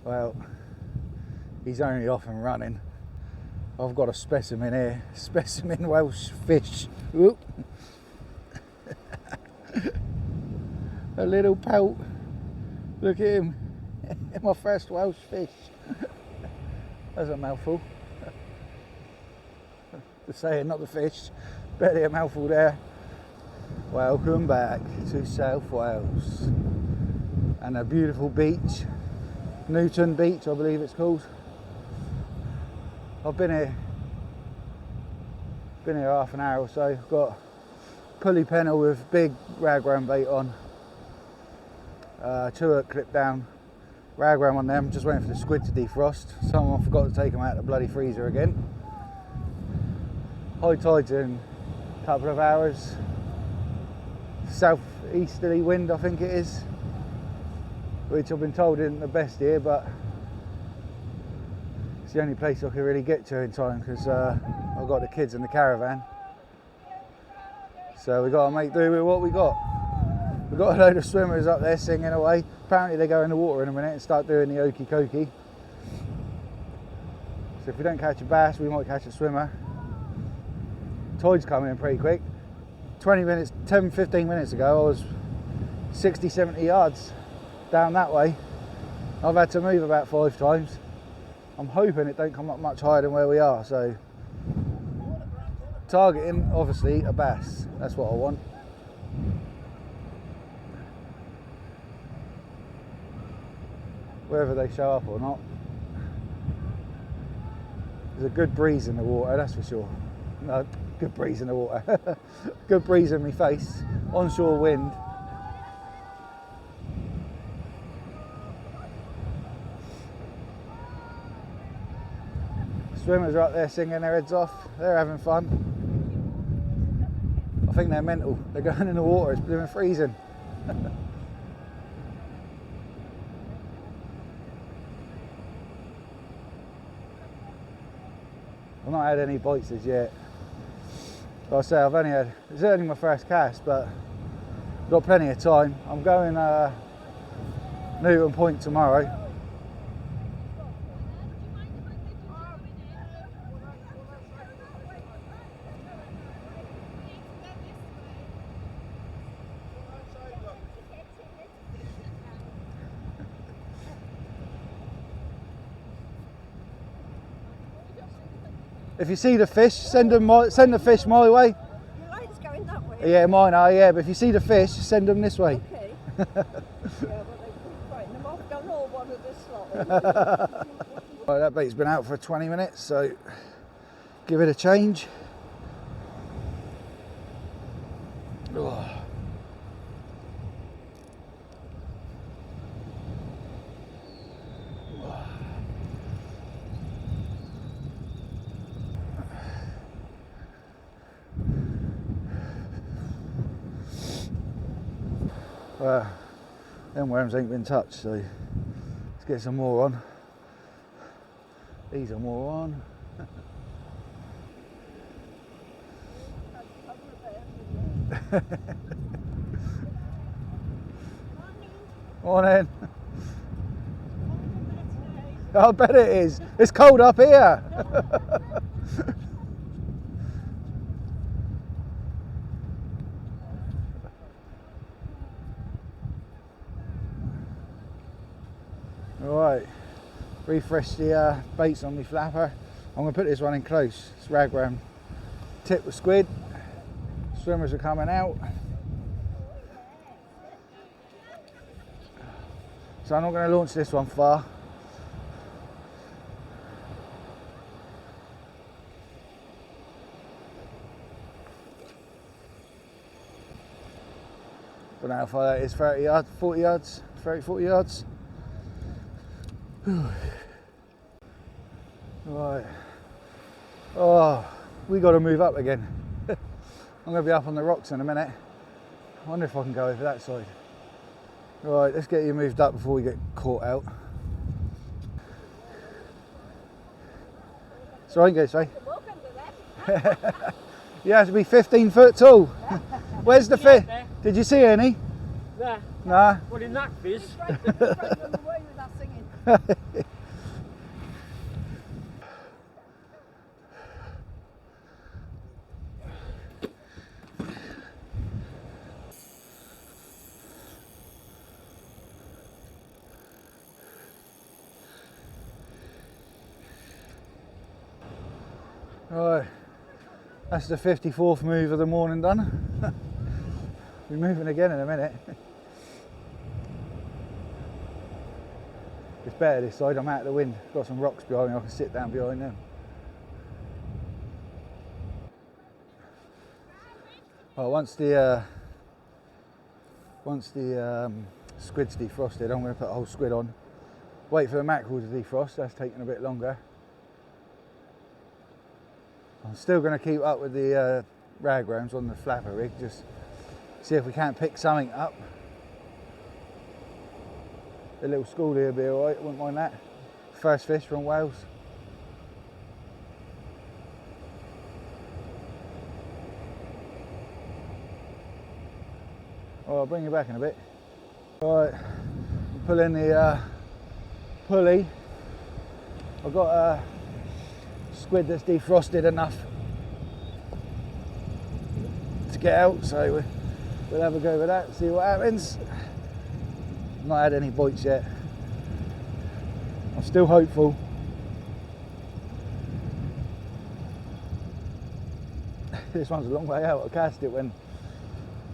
Well, he's only off and running. I've got a specimen here, specimen Welsh fish. Whoop. A little pelt. Look at him. My first Welsh fish. That's a mouthful. The saying, not the fish. Barely a mouthful there. Welcome back to South Wales. And a beautiful beach. Newton Beach, I believe it's called. I've been here half an hour or so. I've got pulley pennel with big ragworm bait on. 2 hook clipped down. Ragworm on them, just waiting for the squid to defrost. Someone forgot to take them out of the bloody freezer again. High tide's in a couple of hours. South-easterly wind, I think it is. Which I've been told isn't the best here, but it's the only place I can really get to in time because I've got the kids in the caravan. So we've got to make do with what we got. We've got a load of swimmers up there singing away. Apparently they go in the water in a minute and start doing the okey cokey. So if we don't catch a bass, we might catch a swimmer. Tide's coming in pretty quick. 10-15 minutes ago I was 60-70 yards down that way. I've had to move about 5 times. I'm hoping it don't come up much higher than where we are, so targeting obviously a bass, that's what I want. Whether they show up or not. There's a good breeze in the water, that's for sure. No, good breeze in the water. Good breeze in my face. Onshore wind. Swimmers are up there singing their heads off. They're having fun. I think they're mental. They're going in the water. It's blooming freezing. I've not had any bites as yet. Like I say, it's only my first cast, but I've got plenty of time. I'm going Newton Point tomorrow. If you see the fish, send the fish my way. Your line's going that way. Yeah, mine are, yeah, but if you see the fish, send them this way. Okay. Yeah, but they keep fighting them off, don't all one of this lot. Right, that bait's been out for 20 minutes, so give it a change. Oh. Them worms ain't been touched, so let's get some more on. These are more on. Morning. I bet it is. It's cold up here. Right, refresh the baits on my flapper. I'm going to put this one in close. It's ragworm tip with squid. Swimmers are coming out. So I'm not going to launch this one far. Don't know how far that is, 30 yards, 40 yards, 30, 40 yards. Right. Oh, we got to move up again. I'm going to be up on the rocks in a minute. I wonder if I can go over that side. Right, let's get you moved up before we get caught out. So I can go, say. You have to be 15 foot tall. Where's the fish? Did you see any? There. Nah. What in that fish? Right, that's the 54th move of the morning done. We're moving again in a minute. It's better this side, I'm out of the wind. Got some rocks behind me, I can sit down behind them. Well, once the squid's defrosted, I'm going to put a whole squid on. Wait for the mackerel to defrost, that's taking a bit longer. I'm still going to keep up with the ragworms on the flapper rig, just see if we can't pick something up. A little schoolie would be alright, wouldn't mind that. First fish from Wales. Oh, I'll bring you back in a bit. Right, I'm pulling the pulley. I've got a squid that's defrosted enough to get out, so we'll have a go with that, see what happens. Not had any bites yet. I'm still hopeful. This one's a long way out. I cast it when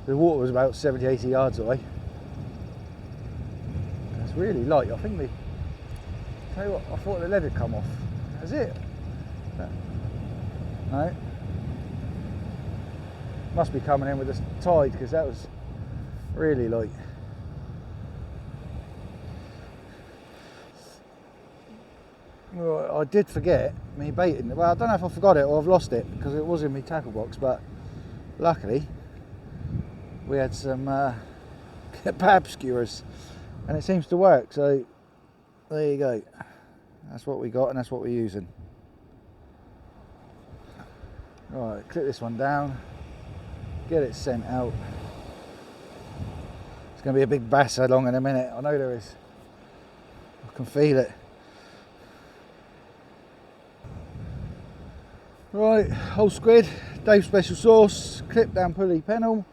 the water was about 70-80 yards away. It's really light. I think tell you what, I thought the lead had come off. Has it? No. Must be coming in with the tide, because that was really light. Well, I did forget me baiting. Well, I don't know if I forgot it or I've lost it, because it was in my tackle box, but luckily we had some bab skewers and it seems to work, so there you go. That's what we got and that's what we're using. Right, clip this one down, get it sent out. It's going to be a big bass along in a minute, I know there is. I can feel it. Right, whole squid, Dave's special sauce, clip down pulley pennel.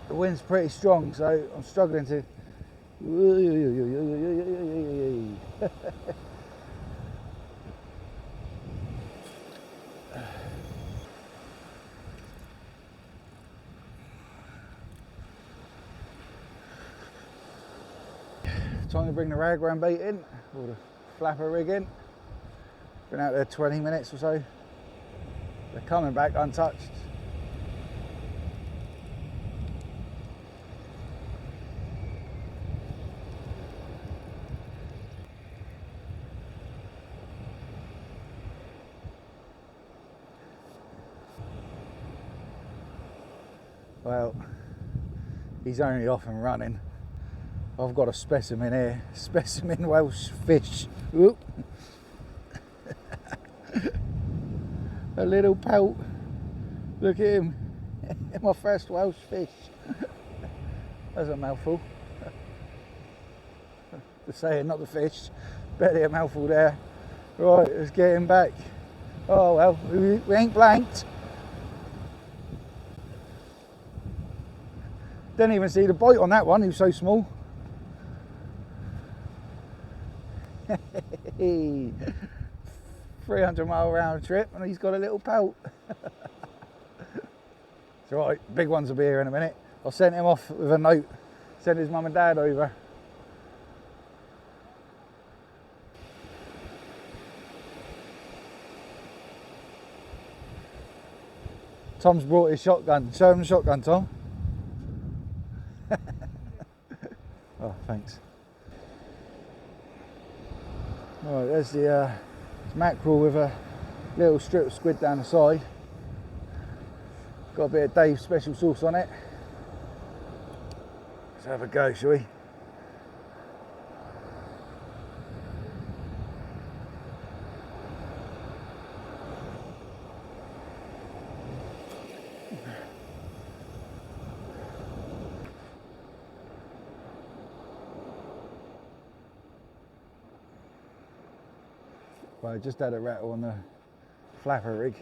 The wind's pretty strong, so I'm struggling to. Time to bring the ragworm bait in, or the flapper rig in. Been out there 20 minutes or so. They're coming back untouched. Well, he's only off and running. I've got a specimen here, specimen Welsh fish. Whoop. A little pelt. Look at him. My first Welsh fish. That's a mouthful. The saying, not the fish. Barely a mouthful there. Right, let's get him back. Oh well, we ain't blanked. Didn't even see the bite on that one, he was so small. 300-mile round trip and he's got a little pelt. It's alright, big ones will be here in a minute. I sent him off with a note, sent his mum and dad over. Tom's brought his shotgun. Show him the shotgun, Tom. Oh, thanks. Right, there's the mackerel with a little strip of squid down the side. Got a bit of Dave's special sauce on it. Let's have a go, shall we? But I just had a rattle on the flapper rig.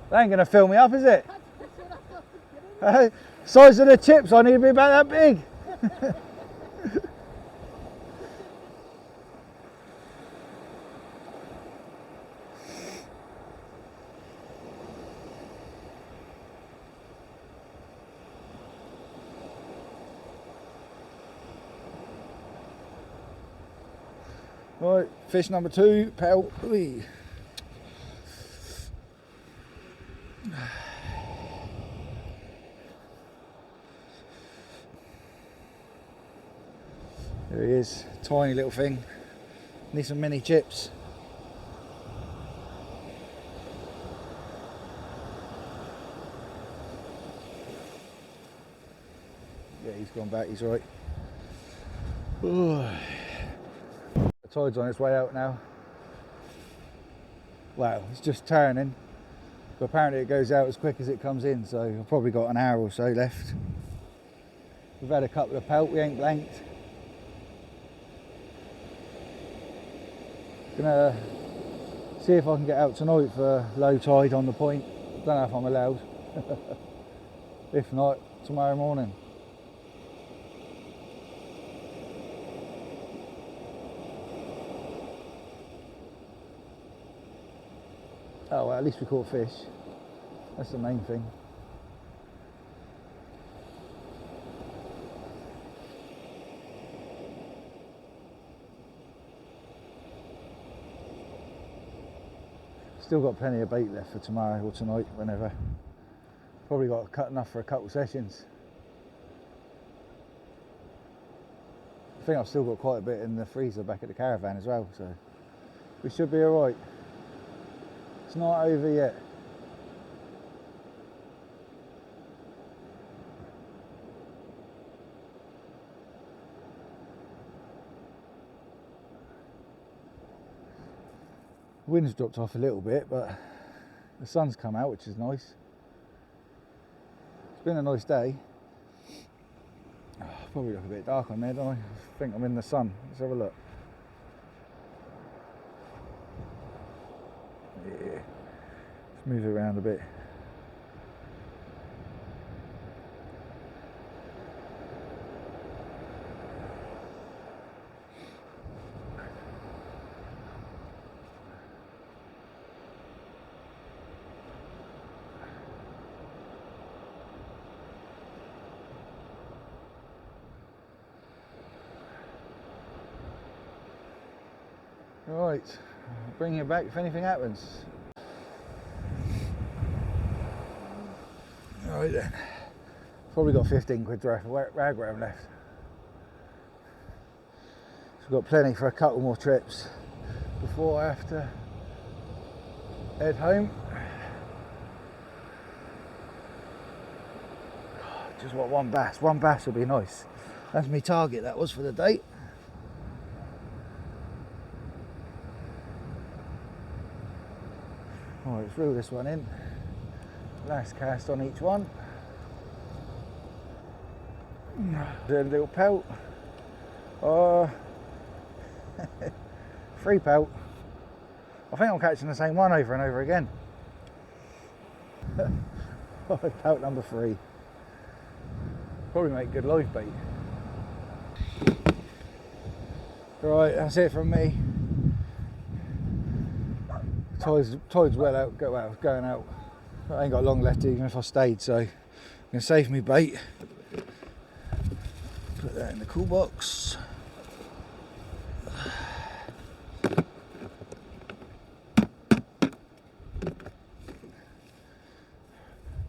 That ain't gonna fill me up, is it? Size of the chips, I need to be about that big. Right, fish number 2, pelt. Ooh. There he is, tiny little thing. Need some mini chips. Yeah, he's gone back, he's right. Ooh. The tide's on its way out now. Wow, it's just turning. But apparently it goes out as quick as it comes in, so I've probably got an hour or so left. We've had a couple of pelt, we ain't blanked. Gonna see if I can get out tonight for low tide on the point. Don't know if I'm allowed. If not, tomorrow morning. Oh, well, at least we caught fish. That's the main thing. Still got plenty of bait left for tomorrow or tonight, whenever. Probably got cut enough for a couple sessions. I think I've still got quite a bit in the freezer back at the caravan as well, so we should be alright. It's not over yet. The wind's dropped off a little bit, but the sun's come out, which is nice. It's been a nice day. Oh, probably look a bit dark on there, don't I? I think I'm in the sun. Let's have a look. Yeah. Let's move it around a bit. Right, I'll bring you back if anything happens. Right then, probably got 15 quid's worth of rag worm left. So we've got plenty for a couple more trips before I have to head home. Just want one bass would be nice. That's my target, that was for the day. Alright, let's reel this one in. Last cast on each one. A little pelt. 3 pelt. I think I'm catching the same one over and over again. Pelt number 3. Probably make good live bait. Right, that's it from me. Tide's well out, going out. I ain't got long left even if I stayed, so I'm going to save me bait. Put that in the cool box.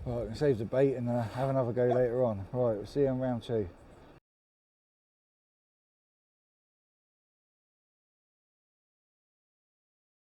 Right, I can save the bait and have another go later on. Right, we'll see you on round 2.